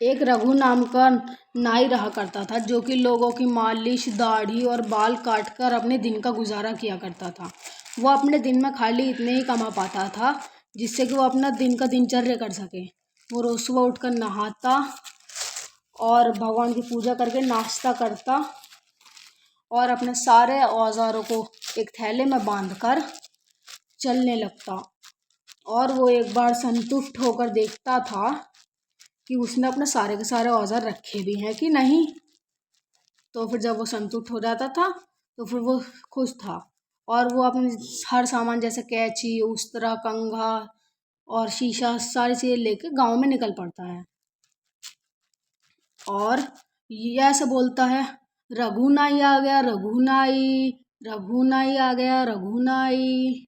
एक रघु नाम का नाई रहा करता था जो कि लोगों की मालिश, दाढ़ी और बाल काटकर अपने दिन का गुजारा किया करता था। वो अपने दिन में खाली इतने ही कमा पाता था जिससे कि वो अपना दिन का दिनचर्या कर सके। वो रोज सुबह उठकर नहाता और भगवान की पूजा करके नाश्ता करता और अपने सारे औजारों को एक थैले में बांधकर चलने लगता। और वो एक बार संतुष्ट होकर देखता था कि उसने अपने सारे के सारे औजार रखे भी हैं कि नहीं। तो फिर जब वो संतुष्ट हो जाता था तो फिर वो खुश था और वो अपने हर सामान जैसे कैंची, उस्तरा, कंघा और शीशा सारी चीज़ें लेके गांव में निकल पड़ता है और ये ऐसे बोलता है, रघु नाई आ गया, रघु नाई, रघु नाई आ गया, रघु नाई,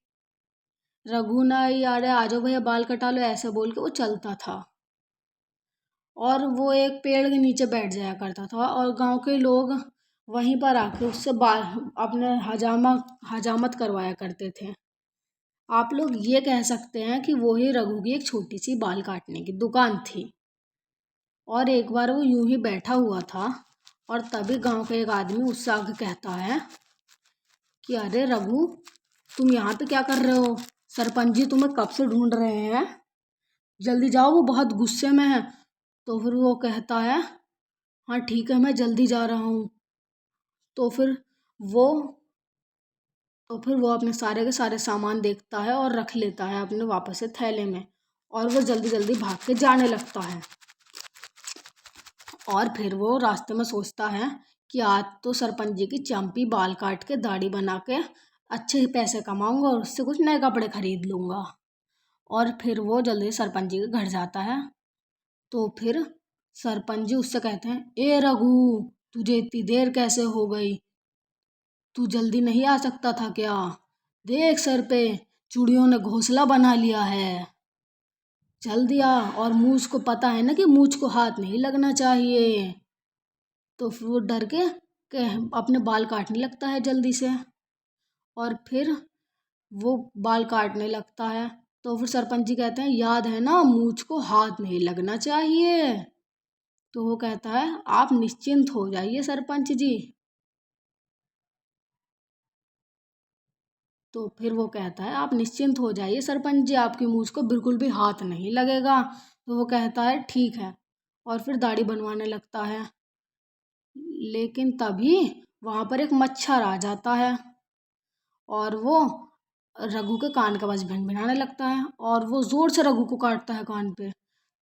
रघु नाई आ रहा, आ जाओ भैया बाल कटा लो, ऐसे बोल के वो चलता था। और वो एक पेड़ के नीचे बैठ जाया करता था और गांव के लोग वहीं पर आके उससे बाल अपने हजामत करवाया करते थे। आप लोग ये कह सकते हैं कि वो ही रघु की एक छोटी सी बाल काटने की दुकान थी। और एक बार वो यूं ही बैठा हुआ था और तभी गांव का एक आदमी उससे आगे कहता है कि अरे रघु, तुम यहाँ पे क्या कर रहे हो? सरपंच जी तुम्हें कब से ढूंढ रहे हैं, जल्दी जाओ, वो बहुत गुस्से में है। तो फिर वो कहता है, हाँ ठीक है, मैं जल्दी जा रहा हूँ। तो फिर वो तो फिर वो अपने सारे के सारे सामान देखता है और रख लेता है अपने वापस से थैले में और वो जल्दी जल्दी भाग के जाने लगता है। और फिर वो रास्ते में सोचता है कि आज तो सरपंच जी की चंपी बाल काट के दाढ़ी बना के अच्छे पैसे कमाऊंगा और उससे कुछ नए कपड़े खरीद लूंगा। और फिर वो जल्दी सरपंच जी के घर जाता है। तो फिर सरपंच जी उससे कहते हैं, ए रघु, तुझे इतनी देर कैसे हो गई? तू जल्दी नहीं आ सकता था क्या? देख सर पे चूड़ियों ने घोंसला बना लिया है, जल्दी आ। और मूछ को पता है ना कि मूछ को हाथ नहीं लगना चाहिए। तो फिर वो डर के अपने बाल काटने लगता है जल्दी से और फिर वो बाल काटने लगता है। तो फिर सरपंच जी कहते हैं, याद है ना, मूछ को हाथ नहीं लगना चाहिए। तो वो कहता है, आप निश्चिंत हो जाइए सरपंच जी। तो फिर वो कहता है, आप निश्चिंत हो जाइए सरपंच जी, आपकी मूछ को बिल्कुल भी हाथ नहीं लगेगा। तो वो कहता है ठीक है और फिर दाढ़ी बनवाने लगता है। लेकिन तभी वहां पर एक मच्छर आ जाता है और वो रघु के कान का बस भिनभिनाने लगता है और वो जोर से रघु को काटता है कान पे,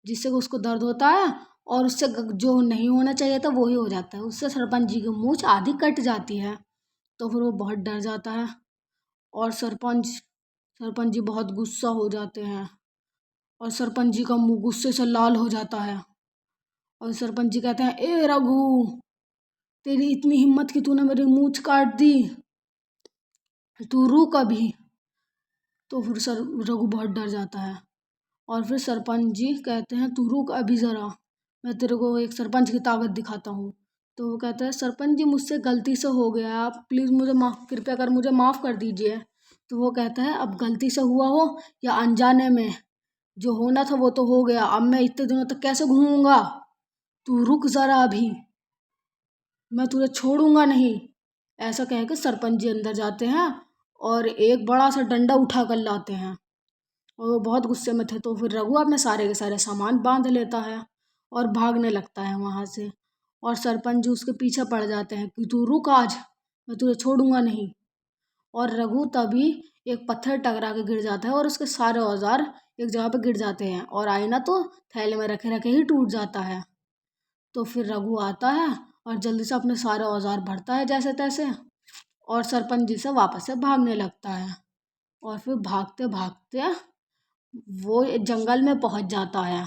जिससे कि उसको दर्द होता है और उससे जो नहीं होना चाहिए था वो ही हो जाता है। उससे सरपंच जी की मूछ आधी कट जाती है। तो फिर वो बहुत डर जाता है और सरपंच सरपंच जी बहुत गुस्सा हो जाते हैं और सरपंच जी का मुंह गुस्से से लाल हो जाता है। और सरपंच जी कहते हैं, ए रघु, तेरी इतनी हिम्मत कि तूने मेरी मूछ काट दी, तू रुक अभी। तो फिर सर रघु बहुत डर जाता है और फिर सरपंच जी कहते हैं, तू रुक अभी ज़रा, मैं तेरे को एक सरपंच की ताकत दिखाता हूँ। तो वो कहता है, सरपंच जी मुझसे गलती से हो गया, आप प्लीज़ मुझे माफ़, कृपया कर मुझे माफ़ कर दीजिए। तो वो कहता है, अब गलती से हुआ हो या अनजाने में, जो होना था वो तो हो गया, अब मैं इतने दिनों तक कैसे घूमूंगा? तू रुक ज़रा अभी, मैं तुझे छोड़ूंगा नहीं। ऐसा कह के सरपंच जी अंदर जाते हैं और एक बड़ा सा डंडा उठा कर लाते हैं और वो बहुत गुस्से में थे। तो फिर रघु अपने सारे के सारे सामान बांध लेता है और भागने लगता है वहां से। और सरपंच जी उसके पीछे पड़ जाते हैं कि तू रुक, आज मैं तुझे छोड़ूंगा नहीं। और रघु तभी एक पत्थर टकरा के गिर जाता है और उसके सारे औजार एक जगह पे गिर जाते हैं और आईना तो थैले में रखे रखे ही टूट जाता है। तो फिर रघु आता है और जल्दी से अपने सारे औजार भरता है जैसे तैसे और सरपंच जी से वापस से भागने लगता है। और फिर भागते भागते वो एक जंगल में पहुंच जाता है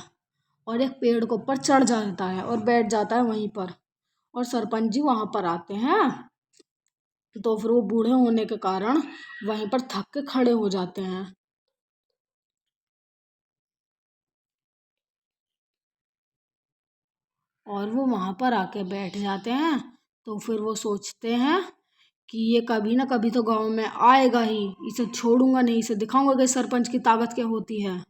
और एक पेड़ के ऊपर चढ़ जाता है और बैठ जाता है वहीं पर। और सरपंच जी वहां पर आते हैं। तो फिर वो बूढ़े होने के कारण वहीं पर थक के खड़े हो जाते हैं और वो वहां पर आके बैठ जाते हैं। तो फिर वो सोचते हैं कि ये कभी ना कभी तो गांव में आएगा ही, इसे छोड़ूंगा नहीं, इसे दिखाऊंगा कि सरपंच की ताकत क्या होती है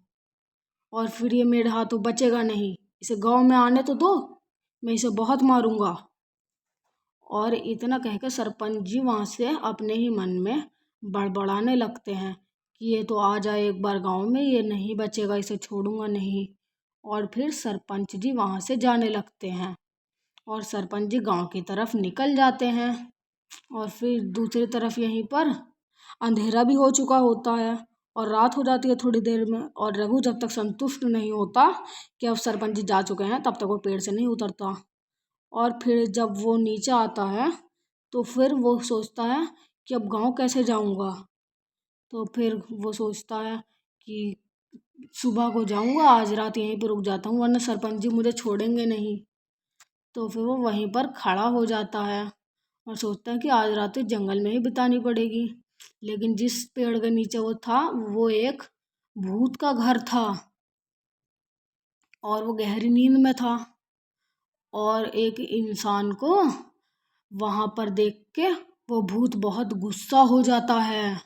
और फिर ये मेरे हाथों बचेगा नहीं। इसे गांव में आने तो दो, मैं इसे बहुत मारूंगा। और इतना कहकर सरपंच जी वहाँ से अपने ही मन में बड़बड़ाने लगते हैं कि ये तो आ जाए एक बार गांव में, ये नहीं बचेगा, इसे छोड़ूंगा नहीं। और फिर सरपंच जी वहाँ से जाने लगते हैं और सरपंच जी गांव की तरफ निकल जाते हैं। और फिर दूसरी तरफ यहीं पर अंधेरा भी हो चुका होता है और रात हो जाती है थोड़ी देर में। और रघु जब तक संतुष्ट नहीं होता कि अब सरपंच जी जा चुके हैं, तब तक वो पेड़ से नहीं उतरता। और फिर जब वो नीचे आता है तो फिर वो सोचता है कि अब गांव कैसे जाऊंगा। तो फिर वो सोचता है कि सुबह को जाऊंगा, आज रात यहीं पर रुक जाता हूँ, वरना सरपंच जी मुझे छोड़ेंगे नहीं। तो फिर वो वहीं पर खड़ा हो जाता है और सोचता है कि आज रात तो जंगल में ही बितानी पड़ेगी। लेकिन जिस पेड़ के नीचे वो था, वो एक भूत का घर था और वो गहरी नींद में था। और एक इंसान को वहां पर देख के वो भूत बहुत गुस्सा हो जाता है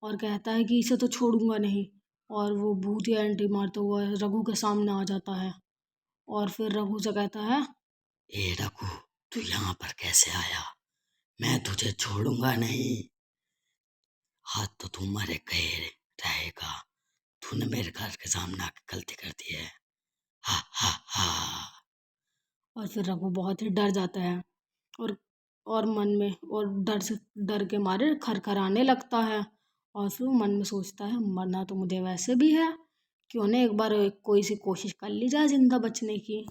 और कहता है कि इसे तो छोड़ूंगा नहीं। और वो भूत या एंटी मारता हुआ रघु के सामने आ जाता है और फिर रघु से कहता है, ए रघु, तू यहाँ पर कैसे आया? मैं तुझे छोड़ूंगा नहीं। आज तो तू मरे गए रहेगा। तूने मेरे घर के सामने आके गलती कर दी है। हा हा हा। और फिर रघु बहुत ही डर जाता है और और मन में और डर के मारे खरखराने लगता है। और फिर वो मन में सोचता है, मरना तो मुझे वैसे भी है, क्यों ना एक बार कोई सी कोशिश कर ली जाए जिंदा बचने की।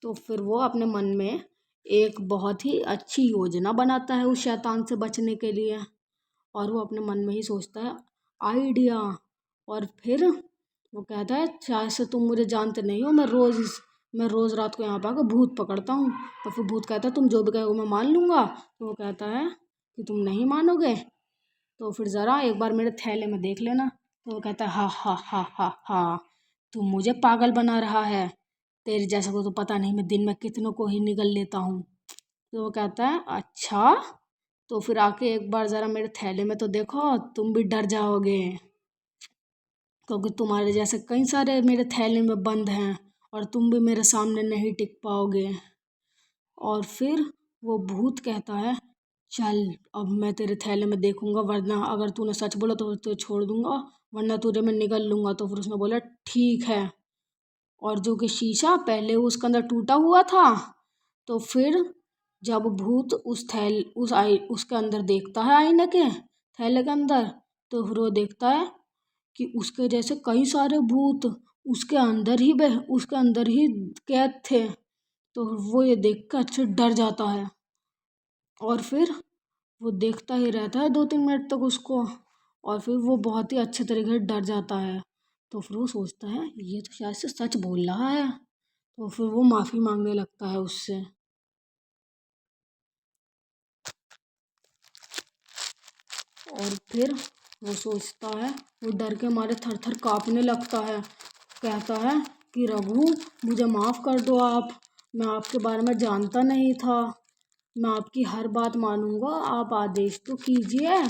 तो फिर वो अपने मन में एक बहुत ही अच्छी योजना बनाता है उस शैतान से बचने के लिए। और वो अपने मन में ही सोचता है, आइडिया। और फिर वो कहता है, शायद से तुम मुझे जानते नहीं हो, मैं रोज़ रात को यहाँ पर आकर भूत पकड़ता हूँ। तो फिर भूत कहता है, तुम जो भी कहोगे मैं मान लूँगा। तो वो कहता है कि तुम नहीं मानोगे, तो फिर ज़रा एक बार मेरे थैले में देख लेना। तो वो कहता है, हा हा हा हा हा, तू मुझे पागल बना रहा है, तेरे जैसा को तो पता नहीं, मैं दिन में कितनों को ही निगल लेता हूँ। तो वो कहता है, अच्छा, तो फिर आके एक बार ज़रा मेरे थैले में तो देखो, तुम भी डर जाओगे, क्योंकि तुम्हारे जैसे कई सारे मेरे थैले में बंद हैं और तुम भी मेरे सामने नहीं टिक पाओगे। और फिर वो भूत कहता है, चल अब मैं तेरे थैले में देखूंगा, वरना अगर तूने सच बोला तो छोड़ दूंगा, वरना तुझे मैं निगल लूंगा। तो फिर उसने बोला, ठीक है। और जो कि शीशा पहले उसके अंदर टूटा हुआ था, तो फिर जब भूत उसके अंदर देखता है, आईने के थैले के अंदर, तो फिर वो देखता है कि उसके जैसे कई सारे भूत उसके अंदर ही कैद थे। तो वो ये देख कर अच्छे डर जाता है और फिर वो देखता ही रहता है 2-3 मिनट तक उसको। और फिर वो बहुत ही अच्छे तरीके से डर जाता है। तो फिर वो सोचता है, ये तो शायद से सच बोल रहा है। तो फिर वो माफ़ी मांगने लगता है उससे। और फिर वो सोचता है, वो डर के मारे थर थर काँपने लगता है। कहता है कि रघु, मुझे माफ़ कर दो आप, मैं आपके बारे में जानता नहीं था, मैं आपकी हर बात मानूंगा, आप आदेश तो कीजिए।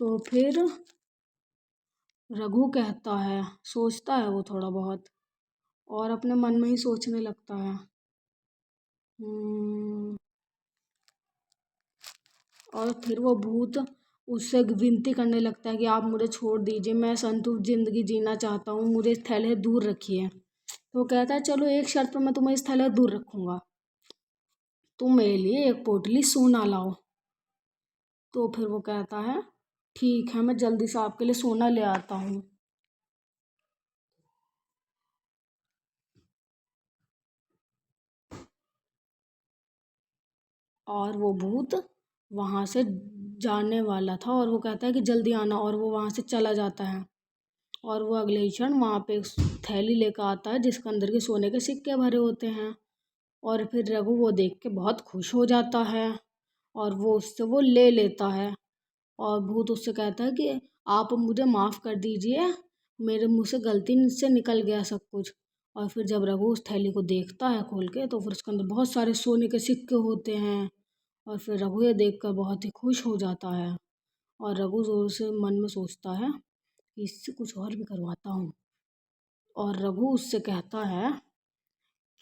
तो फिर रघु कहता है, सोचता है वो थोड़ा बहुत और अपने मन में ही सोचने लगता है, "हम्म," और फिर वो भूत उससे विनती करने लगता है कि आप मुझे छोड़ दीजिए, मैं संतुष्ट जिंदगी जीना चाहता हूँ, मुझे इस थैले से दूर रखिए। तो वो कहता है, चलो एक शर्त पर मैं तुम्हें इस थैले से दूर रखूंगा, तुम मेरे लिए एक पोटली सोना लाओ। तो फिर वो कहता है, ठीक है, मैं जल्दी से आपके लिए सोना ले आता हूँ। और वो भूत वहाँ से जाने वाला था और वो कहता है कि जल्दी आना, और वो वहाँ से चला जाता है। और वो अगले ही क्षण वहाँ पे एक थैली लेकर आता है जिसके अंदर के सोने के सिक्के भरे होते हैं। और फिर रघु वो देख के बहुत खुश हो जाता है और वो उससे वो ले लेता है। और भूत उससे कहता है कि आप मुझे माफ़ कर दीजिए, मेरे मुंह से गलती से निकल गया सब कुछ। और फिर जब रघु उस थैली को देखता है खोल के, तो फिर उसके अंदर बहुत सारे सोने के सिक्के होते हैं। और फिर रघु ये देखकर बहुत ही खुश हो जाता है और रघु जोर से मन में सोचता है कि इससे कुछ और भी करवाता हूँ। और रघु उससे कहता है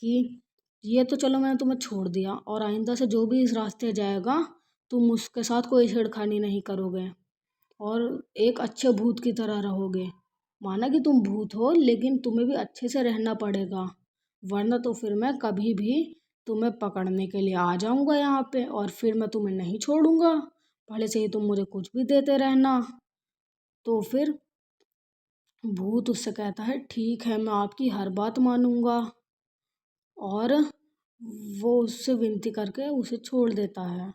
कि ये तो चलो मैंने तुम्हें छोड़ दिया, और आइंदा से जो भी इस रास्ते जाएगा तुम उसके साथ कोई छेड़खानी नहीं करोगे और एक अच्छे भूत की तरह रहोगे। माना कि तुम भूत हो, लेकिन तुम्हें भी अच्छे से रहना पड़ेगा, वरना तो फिर मैं कभी भी तुम्हें पकड़ने के लिए आ जाऊंगा यहाँ पे और फिर मैं तुम्हें नहीं छोड़ूंगा। पहले से ही तुम मुझे कुछ भी देते रहना। तो फिर भूत उससे कहता है ठीक है, मैं आपकी हर बात मानूंगा, और वो उससे विनती करके उसे छोड़ देता है।